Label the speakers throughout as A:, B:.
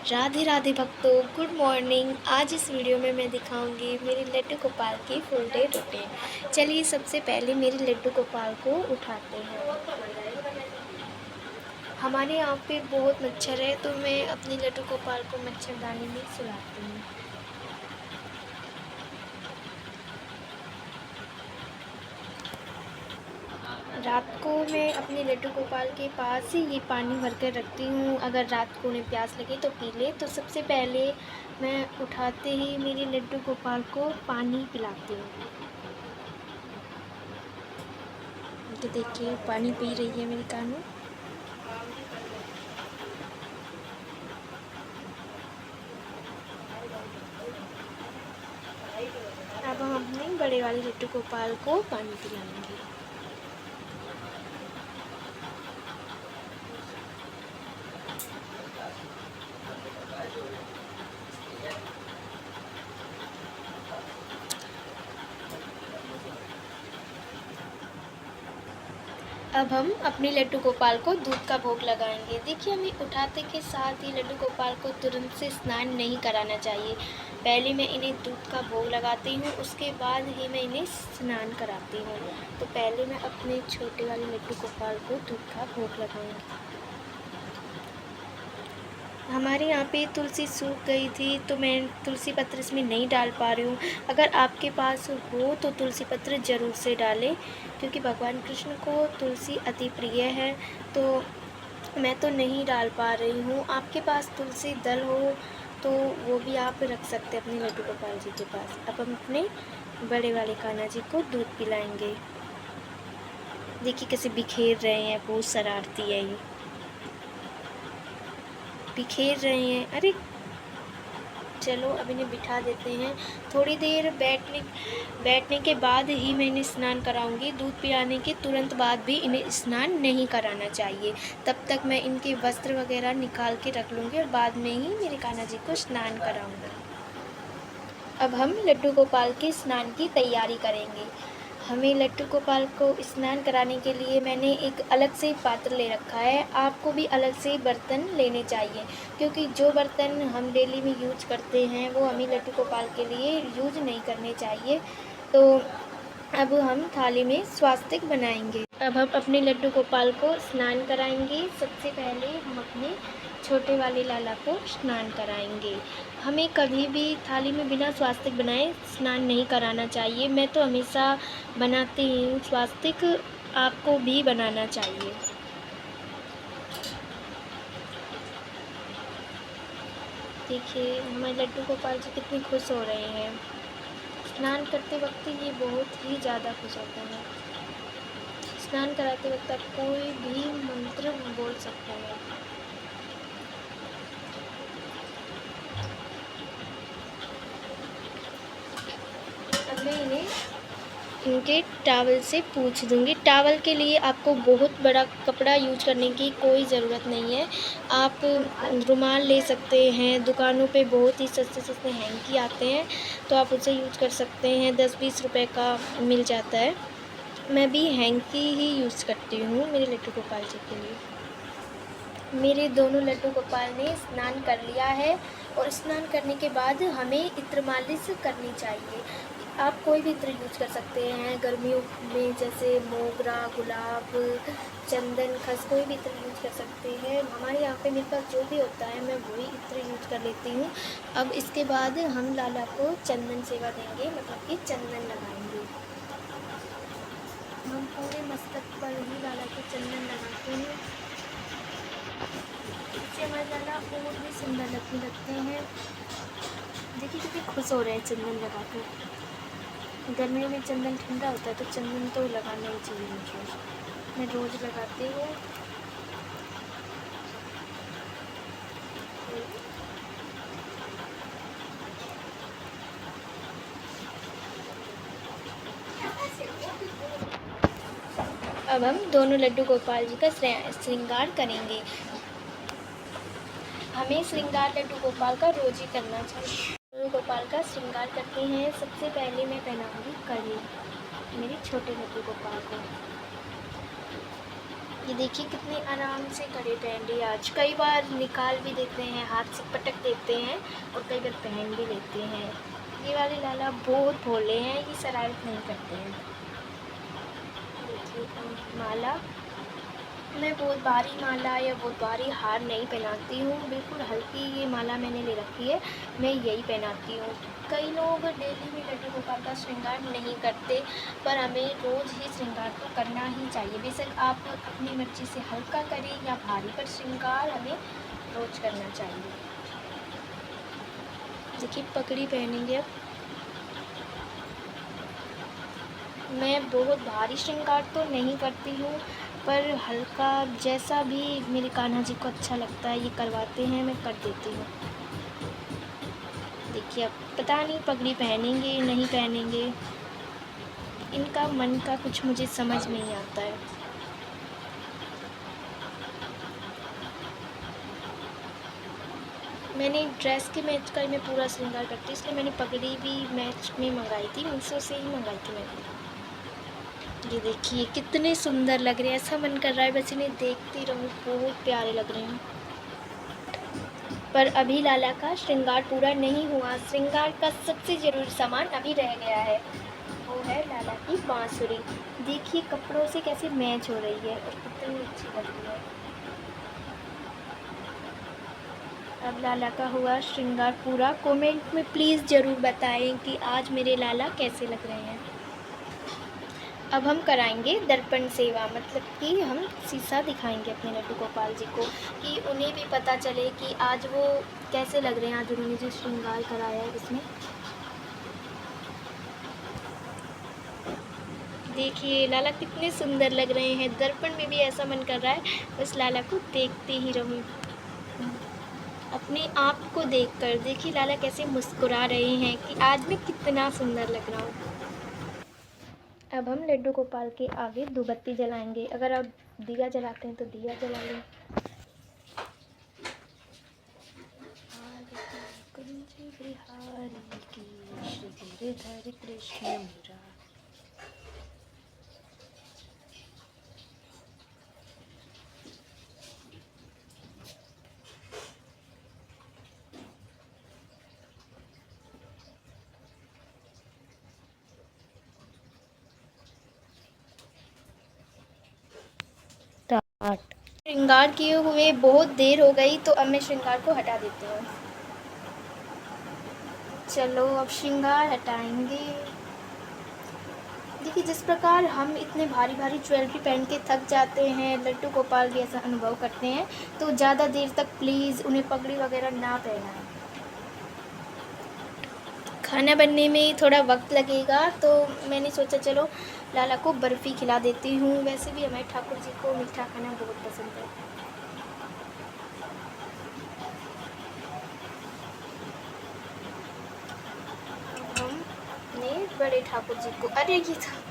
A: राधे राधे भक्तों, good morning. आज इस वीडियो में मैं दिखाऊंगी मेरे लड्डू गोपाल की फुल डे रूटीन। चलिए सबसे पहले मेरे लड्डू गोपाल को उठाते हैं। हमारे यहाँ पे बहुत मच्छर है तो मैं अपने लड्डू गोपाल को मच्छरदानी में सुलाती हूँ। रात को मैं अपने लड्डू गोपाल के पास ही ये पानी भर कर रखती हूँ। अगर रात को उन्हें प्यास लगे तो पी ले। तो सबसे पहले मैं उठाते ही मेरे लड्डू गोपाल को पानी पिलाती हूँ। तो देखिए पानी पी रही है मेरी कानू। अब हम अपने बड़े वाले लड्डू गोपाल को पानी पिलाएंगे। अब हम अपने लड्डू गोपाल को दूध का भोग लगाएंगे। देखिए हमें उठाते के साथ ही लड्डू गोपाल को तुरंत से स्नान नहीं कराना चाहिए। पहले मैं इन्हें दूध का भोग लगाती हूँ, उसके बाद ही मैं इन्हें स्नान कराती हूँ। तो पहले मैं अपने छोटे वाले लड्डू गोपाल को दूध का भोग लगाऊंगी। हमारे यहाँ पे तुलसी सूख गई थी तो मैं तुलसी पत्र इसमें नहीं डाल पा रही हूँ। अगर आपके पास हो तो तुलसी पत्र ज़रूर से डालें, क्योंकि भगवान कृष्ण को तुलसी अति प्रिय है। तो मैं तो नहीं डाल पा रही हूँ। आपके पास तुलसी दल हो तो वो भी आप रख सकते हैं अपने लड्डू गोपाल जी के पास। अब हम अपने बड़े वाले कान्हा जी को दूध पिलाएंगे। देखिए कैसे बिखेर रहे हैं, बहुत शरारती है ये, बिखेर रहे हैं। अरे चलो अब इन्हें बिठा देते हैं। थोड़ी देर बैठने के बाद ही मैं इन्हें स्नान कराऊंगी। दूध पिलाने के तुरंत बाद भी इन्हें स्नान नहीं कराना चाहिए। तब तक मैं इनके वस्त्र वगैरह निकाल के रख लूँगी और बाद में ही मेरे कान्हा जी को स्नान कराऊंगी। अब हम लड्डू गोपाल के स्नान की तैयारी करेंगे। हमें लड्डू गोपाल को स्नान कराने के लिए मैंने एक अलग से पात्र ले रखा है। आपको भी अलग से बर्तन लेने चाहिए, क्योंकि जो बर्तन हम डेली में यूज करते हैं वो हमें लड्डू गोपाल के लिए यूज नहीं करने चाहिए। तो अब हम थाली में स्वास्तिक बनाएंगे। अब हम अपने लड्डू गोपाल को स्नान कराएंगे। सबसे पहले हम अपने छोटे वाले लाला को स्नान कराएंगे। हमें कभी भी थाली में बिना स्वास्तिक बनाए स्नान नहीं कराना चाहिए। मैं तो हमेशा बनाती हूँ स्वास्तिक, आपको भी बनाना चाहिए। देखिए हमारे लड्डू गोपाल जी कितने खुश हो रहे हैं। स्नान करते वक्त ये बहुत ही ज़्यादा खुश होते हैं। स्नान कराते वक्त आप कोई भी मंत्र बोल सकते हैं। अब मैं इन्हें इनके टावल से पूछ दूंगी। टावल के लिए आपको बहुत बड़ा कपड़ा यूज करने की कोई ज़रूरत नहीं है। आप रुमाल ले सकते हैं। दुकानों पे बहुत ही सस्ते सस्ते हैंकी आते हैं, तो आप उसे यूज कर सकते हैं। 10-20 रुपए का मिल जाता है। मैं भी हैंकी ही यूज़ करती हूँ मेरे लड्डू गोपाल जी के लिए। मेरे दोनों लड्डू गोपाल ने स्नान कर लिया है, और स्नान करने के बाद हमें इत्र मालिश करनी चाहिए। आप कोई भी इत्र यूज कर सकते हैं गर्मियों में, जैसे मोगरा, गुलाब, चंदन, खस, कोई भी इत्र यूज कर सकते हैं। हमारे यहाँ पे मेरे पास जो भी होता है मैं वही इत्र यूज कर लेती हूँ। अब इसके बाद हम लाला को चंदन सेवा देंगे, मतलब कि चंदन लगाएंगे। हम पूरे मस्तक पर ही लाला को चंदन लगाते हैं। इससे हमारे लाला और भी सुंदर लगने लगते हैं। देखिए कितने खुश हो रहे हैं चंदन लगा कर। गर्मियों में चंदन ठंडा होता है तो चंदन तो लगाना ही चाहिए मुझे। मैं रोज़ लगाती हूँ। अब हम दोनों लड्डू गोपाल जी का श्रृंगार करेंगे। हमें श्रृंगार लड्डू गोपाल का रोज ही करना चाहिए। लड्डू गोपाल का श्रृंगार करते हैं। सबसे पहले मैं पहनाऊंगी कड़ी मेरे छोटे लड्डू गोपाल को। ये देखिए कितने आराम से कड़े पहन रही है आज। कई बार निकाल भी देते हैं, हाथ से पटक देते हैं और कई बार पहन भी लेते हैं। ये वाले लाला बहुत भोले हैं, ये शरारत नहीं करते हैं। देखिए माला, मैं बहुत भारी माला या बहुत भारी हार नहीं पहनाती हूँ, बिल्कुल हल्की ये माला मैंने ले रखी है, मैं यही पहनाती हूँ। कई लोग डेली में लड्डू गोपाल का श्रृंगार नहीं करते, पर हमें रोज़ ही श्रृंगार तो करना ही चाहिए। बेशक आप अपनी मर्ज़ी से हल्का करें या भारी, पर श्रृंगार हमें रोज़ करना चाहिए। देखिए पगड़ी पहनेंगे अब। मैं बहुत भारी श्रृंगार तो नहीं करती हूँ, पर हल्का जैसा भी मेरे कान्हा जी को अच्छा लगता है ये करवाते हैं, मैं कर देती हूँ। देखिए अब पता नहीं पगड़ी पहनेंगे नहीं पहनेंगे, इनका मन का कुछ मुझे समझ नहीं आता है। मैंने ड्रेस के मैच का मैं पूरा श्रृंगार करती हूँ, इसलिए मैंने पगड़ी भी मैच में मंगाई थी, मीशो से ही मंगाई थी मैंने। ये देखिए कितने सुंदर लग रहे हैं, ऐसा मन कर रहा है बस इन्हें देखती रहूं, बहुत प्यारे लग रहे हैं। पर अभी लाला का श्रृंगार पूरा नहीं हुआ। श्रृंगार का सबसे ज़रूरी सामान अभी रह गया है, वो है लाला की बांसुरी। देखिए कपड़ों से कैसे मैच हो रही है और कितनी अच्छी लग रही है। अब लाला का हुआ श्रृंगार पूरा। कमेंट में प्लीज़ ज़रूर बताएं कि आज मेरे लाला कैसे लग रहे हैं। अब हम कराएंगे दर्पण सेवा, मतलब कि हम शीशा दिखाएंगे अपने लड्डू गोपाल जी को, कि उन्हें भी पता चले कि आज वो कैसे लग रहे हैं, आज उन्होंने जो श्रृंगार कराया है इसमें। देखिए लाला कितने सुंदर लग रहे हैं, दर्पण में भी ऐसा मन कर रहा है बस लाला को देखते ही रहूं, अपने आप को देखकर। देखिए लाला कैसे मुस्कुरा रहे हैं कि आज मैं कितना सुंदर लग रहा हूँ। अब हम लड्डू गोपाल के आगे धूपबत्ती जलाएंगे। अगर आप दिया जलाते हैं तो दिया जला लें। कुंज बिहारी की श्री गिरधर कृष्ण मुरारी। श्रृंगार किए हुए बहुत देर हो गई, तो अब मैं श्रृंगार को हटा देती हूँ। चलो अब श्रृंगार हटाएंगे। देखिए जिस प्रकार हम इतने भारी भारी ज्वेलरी पहन के थक जाते हैं, लड्डू गोपाल भी ऐसा अनुभव करते हैं, तो ज़्यादा देर तक प्लीज़ उन्हें पगड़ी वगैरह ना पहनाएं। खाना बनने में थोड़ा वक्त लगेगा, तो मैंने सोचा चलो लाला को बर्फ़ी खिला देती हूँ। वैसे भी हमारे ठाकुर जी को मीठा खाना बहुत पसंद है। हमने बड़े ठाकुर जी को, अरे ये था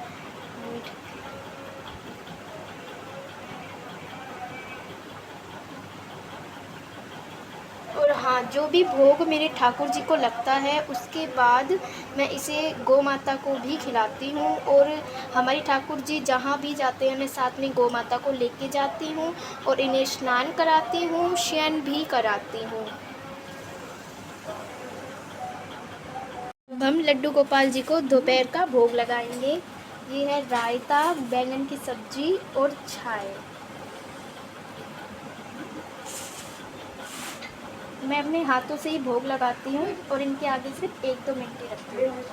A: और हाँ, जो भी भोग मेरे ठाकुर जी को लगता है उसके बाद मैं इसे गौ माता को भी खिलाती हूँ। और हमारे ठाकुर जी जहाँ भी जाते हैं मैं साथ में गौ माता को लेके जाती हूँ और इन्हें स्नान कराती हूँ, शयन भी कराती हूँ। अब हम लड्डू गोपाल जी को दोपहर का भोग लगाएंगे। ये है रायता, बैंगन की सब्जी और छाछ। मैं अपने हाथों से ही भोग लगाती हूँ और इनके आगे सिर्फ 1-2 मिनट ही रखती हूँ।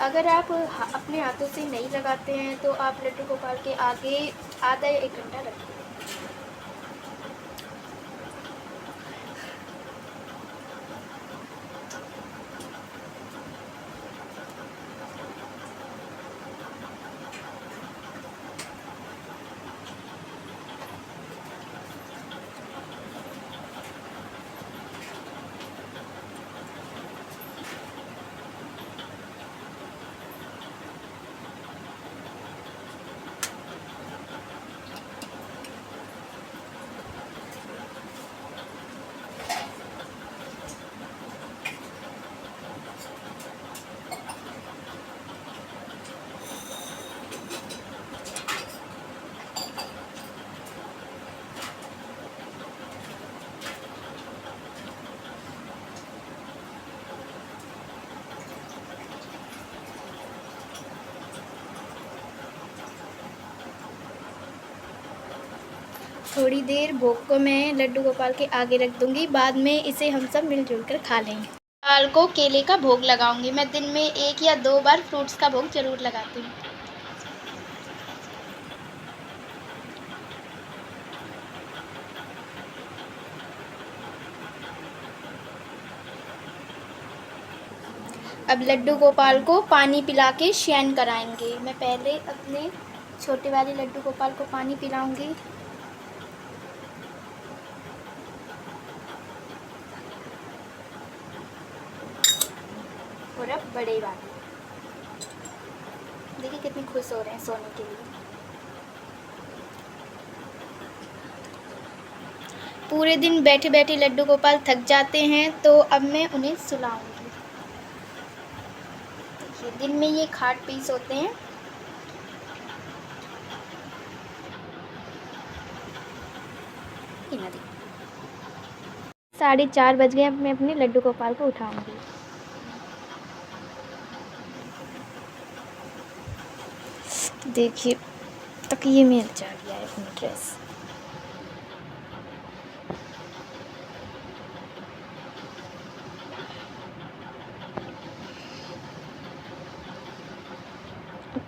A: अगर आप अपने हाथों से नहीं लगाते हैं तो आप लड्डू गोपाल के आगे आधा या 1 घंटा रखिए। थोड़ी देर भोग को मैं लड्डू गोपाल के आगे रख दूंगी, बाद में इसे हम सब मिलजुल कर खा लेंगे। गोपाल को केले का भोग लगाऊंगी। मैं दिन में 1 या 2 बार फ्रूट्स का भोग जरूर लगाती हूँ। अब लड्डू गोपाल को पानी पिला के शयन कराएंगे। मैं पहले अपने छोटे वाले लड्डू गोपाल को पानी पिलाऊंगी और अब बड़े वाले देखिए कितने खुश हो रहे हैं सोने के लिए। पूरे दिन बैठे बैठे लड्डू गोपाल थक जाते हैं, तो अब मैं उन्हें सुलाऊंगी। देखिए दिन में ये खाट पीस होते हैं। 4:30 बज गए। अब मैं अपने लड्डू गोपाल को उठाऊंगी। देखिए तकिए में जा गया है अपनी ड्रेस।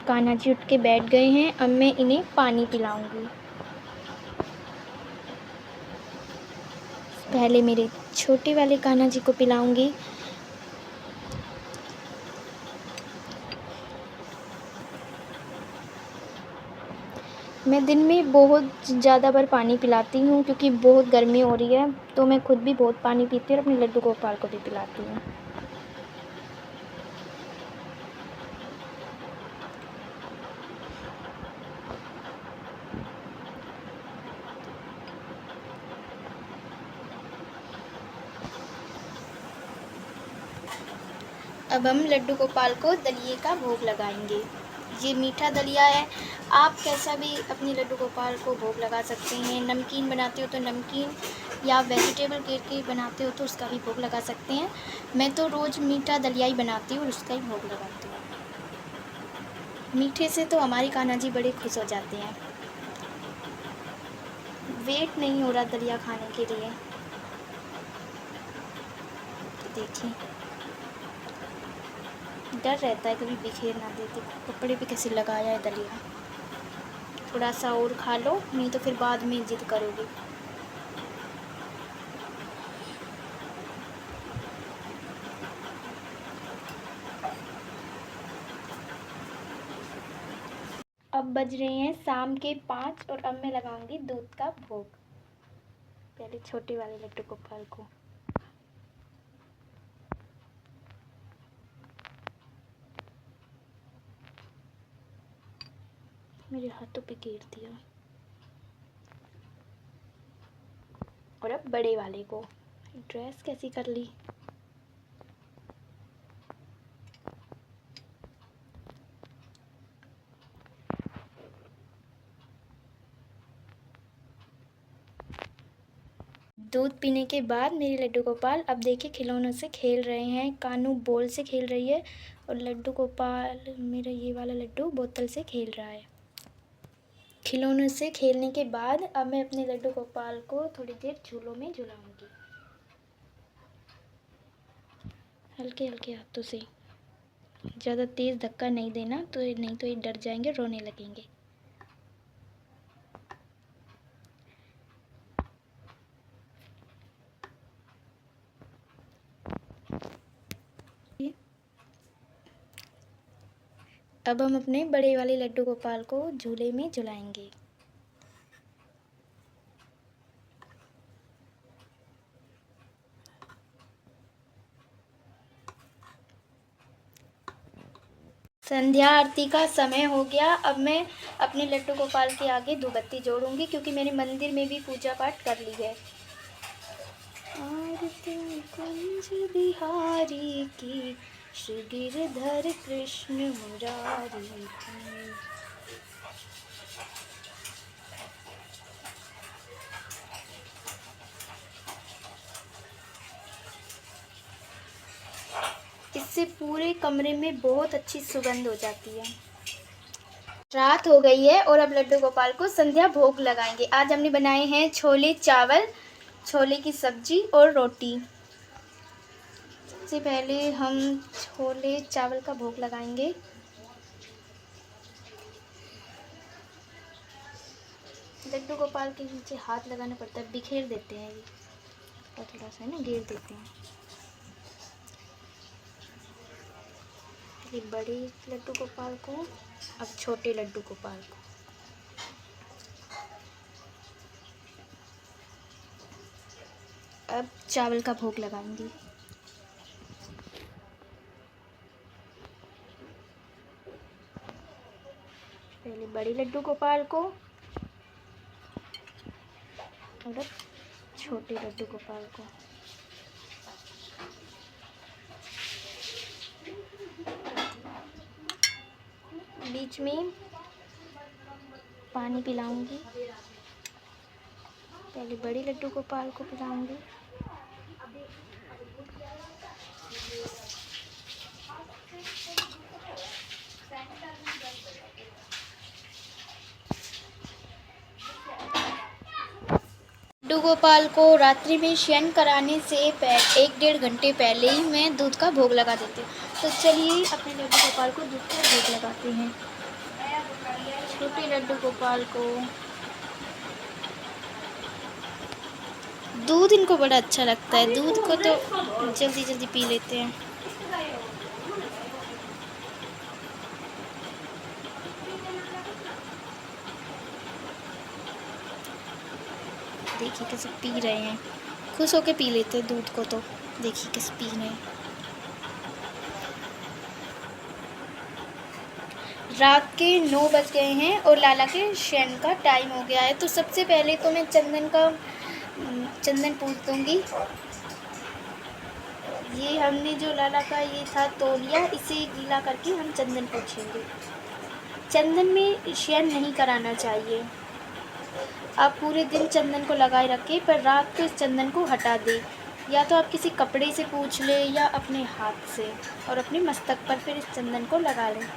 A: कान्हा जी उठ के बैठ गए हैं। अब मैं इन्हें पानी पिलाऊंगी। पहले मेरे छोटे वाले कान्हा जी को पिलाऊंगी। मैं दिन में बहुत ज़्यादा बार पानी पिलाती हूँ, क्योंकि बहुत गर्मी हो रही है, तो मैं खुद भी बहुत पानी पीती हूँ और अपने लड्डू गोपाल को भी पिलाती हूँ। अब हम लड्डू गोपाल को दलिए का भोग लगाएंगे। ये मीठा दलिया है। आप कैसा भी अपने लड्डू गोपाल को भोग लगा सकते हैं। नमकीन बनाते हो तो नमकीन, या वेजिटेबल केक के बनाते हो तो उसका भी भोग लगा सकते हैं। मैं तो रोज़ मीठा दलिया ही बनाती हूँ और उसका ही भोग लगाती हूँ। मीठे से तो हमारी कान्हा जी बड़े खुश हो जाते हैं। वेट नहीं हो रहा दलिया खाने के लिए। तो देखिए डर रहता है कभी बिखेर ना देते। कपड़े पे कैसे लगाया है दलिया। थोड़ा सा और खा लो, नहीं तो फिर बाद में जिद करोगे। अब बज रहे हैं शाम के 5 और अब मैं लगाऊंगी दूध का भोग। पहले छोटे वाले लड्डू गोपाल को। मेरे हाथों पे गिर दिया। और अब बड़े वाले को। ड्रेस कैसी कर ली। दूध पीने के बाद मेरे लड्डू गोपाल अब देखिए खिलौनों से खेल रहे हैं। कानू बॉल से खेल रही है और लड्डू गोपाल, मेरा ये वाला लड्डू, बोतल से खेल रहा है। खिलौनों से खेलने के बाद अब मैं अपने लड्डू गोपाल को थोड़ी देर झूलों में झुलाऊंगी। हल्के हल्के हाथों से, ज़्यादा तेज़ धक्का नहीं देना, तो नहीं तो ये डर जाएंगे, रोने लगेंगे। अब हम अपने बड़े वाले लड्डू गोपाल को झूले में झुलाएंगे। संध्या आरती का समय हो गया। अब मैं अपने लड्डू गोपाल के आगे धूपबत्ती जोड़ूंगी, क्योंकि मैंने मंदिर में भी पूजा पाठ कर ली है। आरती कुंज बिहारी की, श्री गिरधर कृष्ण मुरारी की। इससे पूरे कमरे में बहुत अच्छी सुगंध हो जाती है। रात हो गई है और अब लड्डू गोपाल को संध्या भोग लगाएंगे। आज हमने बनाए हैं छोले चावल, छोले की सब्जी और रोटी। सबसे पहले हम छोले चावल का भोग लगाएंगे। लड्डू गोपाल के नीचे हाथ लगाना पड़ता है, बिखेर देते हैं ये, और थोड़ा सा ना घेर देते हैं। ये बड़े लड्डू गोपाल को, अब छोटे लड्डू गोपाल को। अब चावल का भोग लगाएंगे। पहले बड़े लड्डू गोपाल को और अब छोटे लड्डू गोपाल को। बीच में पानी पिलाऊंगी। पहले बड़े लड्डू गोपाल को पिलाऊंगी। लड्डू गोपाल को रात्रि में शयन कराने से 1-1.5 घंटे पहले ही मैं दूध का भोग लगा देती हूँ। तो चलिए अपने लड्डू गोपाल को दूध का भोग लगाते हैं। छोटे लड्डू गोपाल को दूध इनको बड़ा अच्छा लगता है, दूध को तो जल्दी जल्दी पी लेते हैं। देखिए कैसे पी रहे हैं, खुश होके पी लेते हैं दूध को। तो देखिए कैसे पी रहे हैं। रात के 9 बज गए हैं और लाला के शयन का टाइम हो गया है। तो सबसे पहले तो मैं चंदन पूछ दूँगी। ये हमने जो लाला का ये था तौलिया, इसे गीला करके हम चंदन पूछेंगे। चंदन में शयन नहीं कराना चाहिए। आप पूरे दिन चंदन को लगाए रखें, पर रात को इस चंदन को हटा दें। या तो आप किसी कपड़े से पूछ लें या अपने हाथ से, और अपने मस्तक पर फिर इस चंदन को लगा लें।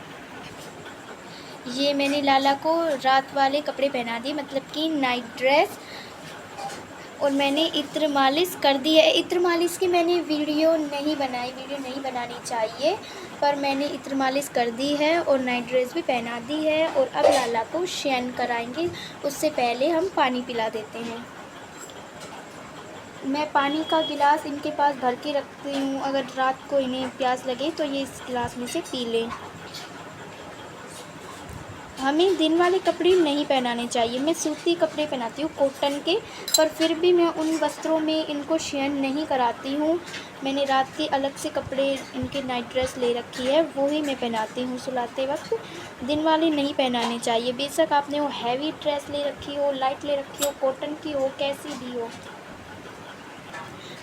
A: ये मैंने लाला को रात वाले कपड़े पहना दिए, मतलब कि नाइट ड्रेस, और मैंने इत्र मालिश कर दी है। इत्र मालिश की मैंने वीडियो नहीं बनाई, वीडियो नहीं बनानी चाहिए, पर मैंने इत्र मालिश कर दी है और नाइट ड्रेस भी पहना दी है। और अब लाला को शयन कराएंगे, उससे पहले हम पानी पिला देते हैं। मैं पानी का गिलास इनके पास भर के रखती हूँ, अगर रात को इन्हें प्यास लगे तो ये इस गिलास में से पी लें। हमें दिन वाले कपड़े नहीं पहनाने चाहिए। मैं सूती कपड़े पहनाती हूँ, कॉटन के, पर फिर भी मैं उन वस्त्रों में इनको शयन नहीं कराती हूँ। मैंने रात के अलग से कपड़े, इनके नाइट ड्रेस ले रखी है, वो ही मैं पहनाती हूँ सुलाते वक्त। दिन वाले नहीं पहनाने चाहिए। बेशक आपने वो हैवी ड्रेस ले रखी हो, लाइट ले रखी हो, कॉटन की हो, कैसी भी हो।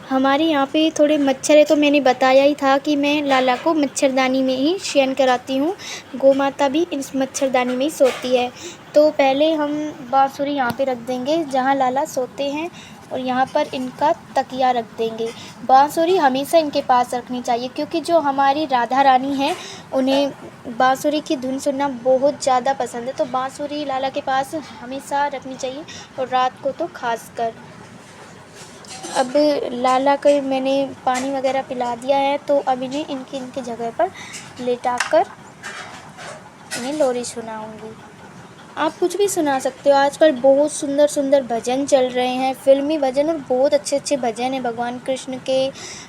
A: हमारे यहाँ पे थोड़े मच्छर है, तो मैंने बताया ही था कि मैं लाला को मच्छरदानी में ही शयन कराती हूँ। गौ माता भी इस मच्छरदानी में ही सोती है। तो पहले हम बांसुरी यहाँ पे रख देंगे जहाँ लाला सोते हैं, और यहाँ पर इनका तकिया रख देंगे। बांसुरी हमेशा इनके पास रखनी चाहिए, क्योंकि जो हमारी राधा रानी है उन्हें बांसुरी की धुन सुनना बहुत ज़्यादा पसंद है। तो बांसुरी लाला के पास हमेशा रखनी चाहिए, और रात को तो खासकर। अब लाला को मैंने पानी वगैरह पिला दिया है, तो अब इन्हें इनकी जगह पर लेटाकर इन्हें लोरी सुनाऊंगी। आप कुछ भी सुना सकते हो। आजकल बहुत सुंदर सुंदर भजन चल रहे हैं, फिल्मी भजन, और बहुत अच्छे अच्छे भजन हैं भगवान कृष्ण के,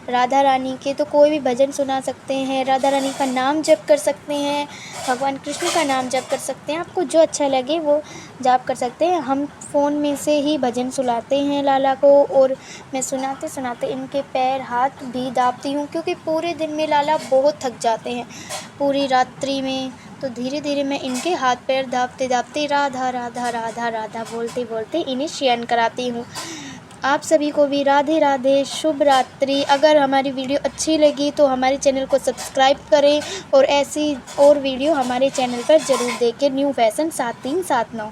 A: राधा रानी के। तो कोई भी भजन सुना सकते हैं, राधा रानी का नाम जप कर सकते हैं, भगवान कृष्ण का नाम जप कर सकते हैं। आपको जो अच्छा लगे वो जाप कर सकते हैं। हम फ़ोन में से ही भजन सुनाते हैं लाला को, और मैं सुनाते सुनाते इनके पैर हाथ भी दाबती हूँ, क्योंकि पूरे दिन में लाला बहुत थक जाते हैं, पूरी रात्रि में। तो धीरे धीरे मैं इनके हाथ पैर दाबते दाबते राधा राधा राधा राधा बोलते बोलते इन्हें शयन कराती हूँ। आप सभी को भी राधे राधे, शुभ रात्रि। अगर हमारी वीडियो अच्छी लगी तो हमारे चैनल को सब्सक्राइब करें, और ऐसी और वीडियो हमारे चैनल पर ज़रूर देखें। New fashion 7379।